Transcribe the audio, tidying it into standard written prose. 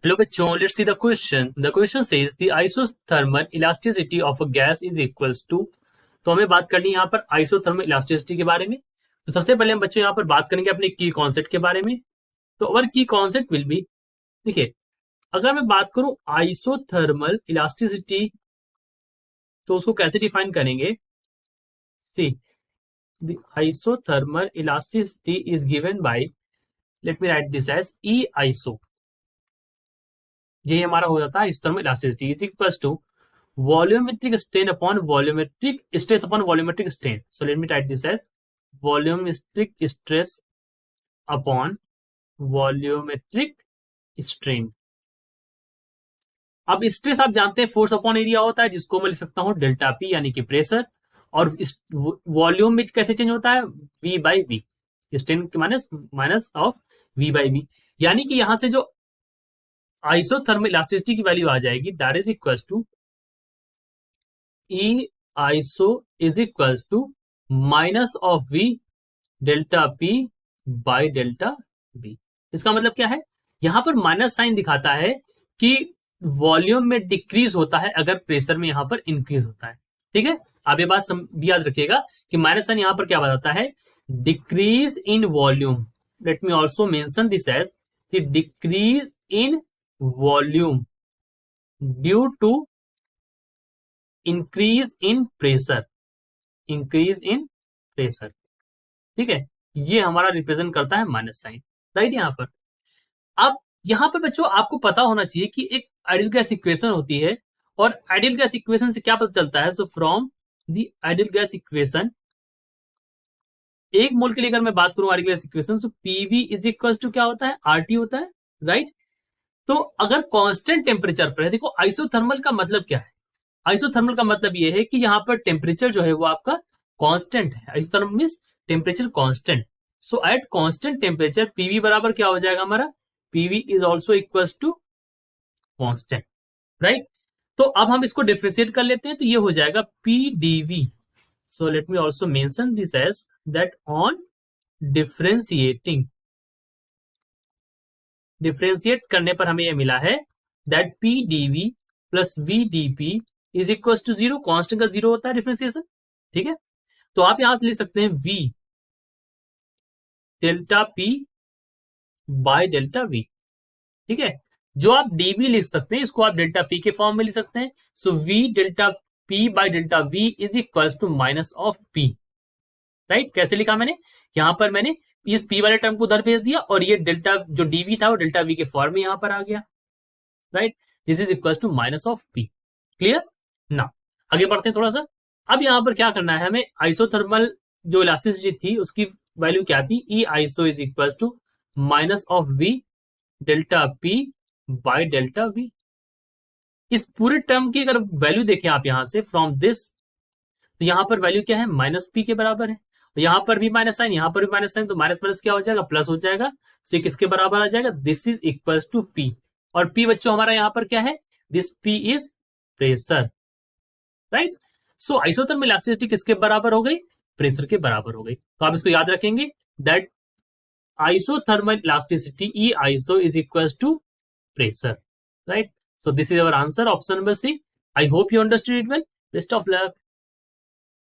Hello बच्चों, let's see the question. The question says the isothermal elasticity of a gas is equals to. तो हमें बात करनी है यहाँ पर आइसोथर्मल इलास्टिसिटी के बारे में. तो सबसे पहले हम बच्चों यहाँ पर बात करेंगे अपने की कॉन्सेप्ट के बारे में. तो अवर की कॉन्सेप्ट विल बी, देखिए अगर मैं बात करूं आइसोथर्मल इलास्टिसिटी तो उसको कैसे डिफाइन करेंगे. See the isothermal elasticity is given by, let me write this as E iso. ये हमारा हो जाता है isothermal elasticity is equals to volumetric strain upon volumetric stress upon volumetric strain. So let me write this as volumetric stress upon volumetric strain. अब stress आप जानते हैं force upon area होता है, जिसको मैं लिख सकता हूं डेल्टा पी यानी कि प्रेशर. और वॉल्यूम में कैसे चेंज होता है, V by V, strain minus minus of V by V. यानी कि यहां से जो आइसोथर्मल इलास्टिसिटी की वैल्यू आ जाएगी that is equals to E iso is equals to minus of V delta P by delta V. इसका मतलब क्या है, यहां पर माइनस साइन दिखाता है कि वॉल्यूम में डिक्रीज होता है अगर प्रेशर में यहां पर इंक्रीज होता है. ठीक है, आप ये बात भी याद रखिएगा कि माइनस साइन यहां पर क्या बताता है, decrease in volume. Let me also mention this as the decrease in volume due to increase in pressure. Increase in pressure, ठीक है, ये हमारा रिप्रेजेंट करता है माइनस साइन, राइट. यहां पर अब यहां पर बच्चों आपको पता होना चाहिए कि एक आइडियल गैस इक्वेशन होती है, और आइडियल गैस इक्वेशन से क्या पता चलता है. So from the ideal gas equation, एक मोल के लिए अगर मैं बात करूं ideal gas equation, so PV is equal to क्या होता है, आरटी होता है, राइट. तो अगर कांस्टेंट टेम्परेचर पर है, देखो आइसोथर्मल का मतलब क्या है, आइसोथर्मल का मतलब ये है कि यहाँ पर टेम्परेचर जो है वो आपका कांस्टेंट है. Isothermal means temperature constant. So at constant temperature PV बराबर क्या हो जाएगा हमारा, PV is also equals to constant, right. तो अब हम इसको डिफरेंशिएट कर लेते हैं, तो ये हो जाएगा P dV. So let me also mention this as that on differentiating, differentiate करने पर हमें यह मिला है that P dV plus V dP is equal to zero. Constant का जीरो होता है डिफरेंशिएशन, ठीक है. तो आप यहां से लिख सकते हैं v delta P by delta we, ठीक है. जो आप dv लिख सकते हैं इसको आप डेल्टा पी के फॉर्म में लिख सकते हैं. So v delta P by delta V is equal to minus of p, right. कैसे लिखा मैंने, यहां पर मैंने इस p वाले टर्म को उधर भेज दिया और ये डेल्टा जो dv था वो डेल्टा v के फॉर्म में यहां पर आ गया, right. This is equal to minus of p. Clear ना. आगे बढ़ते हैं थोड़ा सा. अब यहां पर क्या करना है हमें, आइसोथर्मल जो इलास्टिसिटी थी उसकी वैल्यू क्या थी, E iso is equal to minus of V delta P by delta V. इस पूरे टर्म की अगर वैल्यू देखें आप यहां से फ्रॉम दिस, तो यहां पर वैल्यू क्या है, माइनस पी के बराबर है. यहां पर भी माइनस साइन, यहां पर भी माइनस साइन, तो माइनस माइनस क्या हो जाएगा, प्लस हो जाएगा. सो किसके बराबर आ जाएगा, this is equal to P. और पी बच्चों हमारा यहां पर क्या है, this P is pressure, right. So isothermal elasticity किसके बराबर हो गई, प्रेशर के बराबर हो गई. तो आप इसको याद रखेंगे that isothermal elasticity E iso is equal to pressure, right. So this is our answer, option number C. I hope you understood it well. Best of luck.